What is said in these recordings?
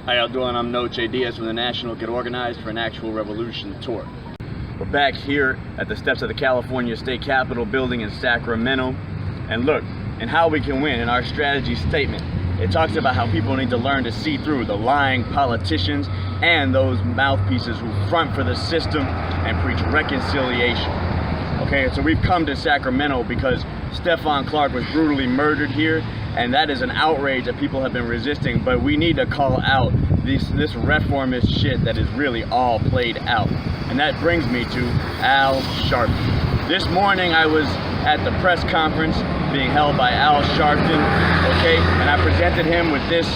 How y'all doing? I'm Noche, Diaz from the National Get Organized for an Actual Revolution tour. We're back here at the steps of the California State Capitol building in Sacramento. And look, in How We Can Win, in our strategy statement, it talks about how people need to learn to see through the lying politicians and those mouthpieces who front for the system and preach reconciliation. Okay, so we've come to Sacramento because Stephon Clark was brutally murdered here, and that is an outrage that people have been resisting, but we need to call out this reformist shit that is really all played out. And that brings me to Al Sharpton. This morning I was at the press conference being held by Al Sharpton, okay, and I presented him with this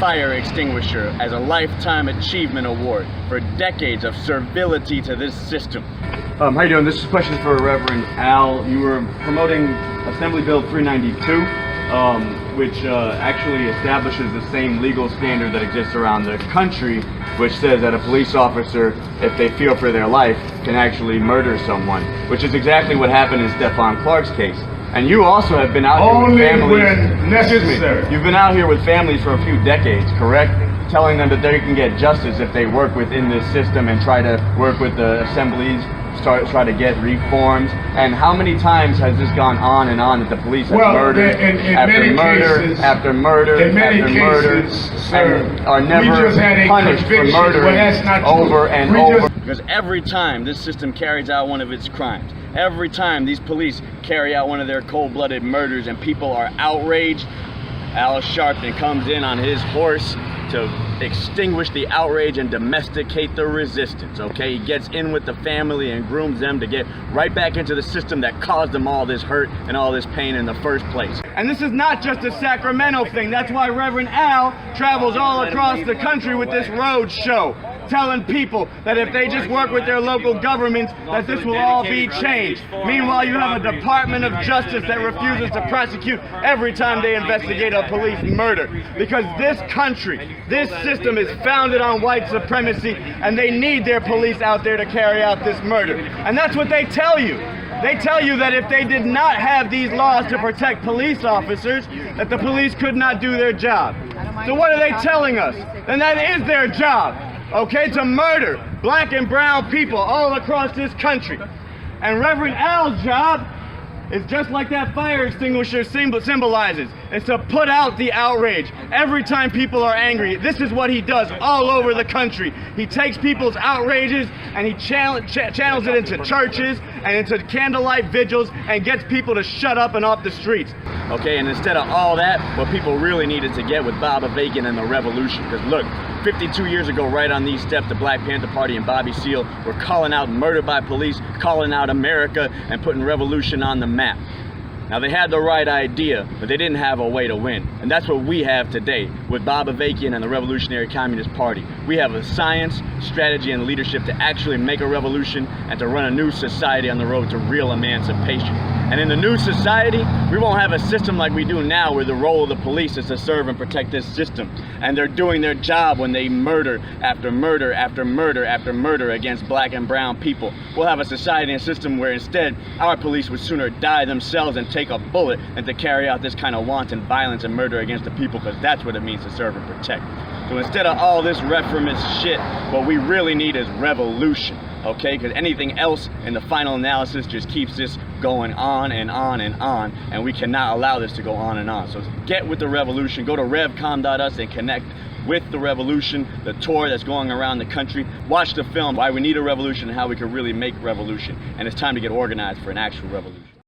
fire extinguisher as a Lifetime Achievement Award for decades of servility to this system. How you doing? This question is for Reverend Al. You were promoting Assembly Bill 392, which actually establishes the same legal standard that exists around the country, which says that a police officer, if they fear for their life, can actually murder someone, which is exactly what happened in Stephon Clark's case. And you also have been out here with families. When necessary. You've been out here with families for a few decades, correct? Telling them that they can get justice if they work within this system and try to work with the assemblies, try to get reforms. And how many times has this gone on and on that the police have murdered after murder after murder after murder and are never punished for murdering over and over? Because every time this system carries out one of its crimes, every time these police carry out one of their cold-blooded murders and people are outraged, Al Sharpton comes in on his horse to extinguish the outrage and domesticate the resistance, okay? He gets in with the family and grooms them to get right back into the system that caused them all this hurt and all this pain in the first place. And this is not just a Sacramento thing. That's why Reverend Al travels all across the country with this road show, telling people that if they just work with their local governments, that this will all be changed. Meanwhile, you have a Department of Justice that refuses to prosecute every time they investigate a police murder. Because this country, this system is founded on white supremacy, and they need their police out there to carry out this murder. And that's what they tell you. They tell you that if they did not have these laws to protect police officers, that the police could not do their job. So what are they telling us? Then that is their job. Okay, to murder black and brown people all across this country. And Reverend Al's job is just like that fire extinguisher symbolizes. It's to put out the outrage. Every time people are angry, this is what he does all over the country. He takes people's outrages and he channels it into churches and into candlelight vigils and gets people to shut up and off the streets. Okay, and instead of all that, what people really needed to get with Bob Avakian and the revolution. Because look, 52 years ago, right on these steps, the Black Panther Party and Bobby Seale were calling out murder by police, calling out America, and putting revolution on the map. Now, they had the right idea, but they didn't have a way to win. And that's what we have today with Bob Avakian and the Revolutionary Communist Party. We have a science, strategy, and leadership to actually make a revolution and to run a new society on the road to real emancipation. And in the new society, we won't have a system like we do now where the role of the police is to serve and protect this system. And they're doing their job when they murder after murder after murder after murder against black and brown people. We'll have a society and system where instead our police would sooner die themselves and take a bullet than to carry out this kind of wanton violence and murder against the people, because that's what it means to serve and protect. So instead of all this reformist shit, what we really need is revolution. Okay, because anything else in the final analysis just keeps this going on and on and on, and we cannot allow this to go on and on. So get with the revolution. Go to revcom.us and connect with the revolution, the tour that's going around the country. Watch the film, Why We Need a Revolution and How We Can Really Make revolution. And it's time to get organized for an actual revolution.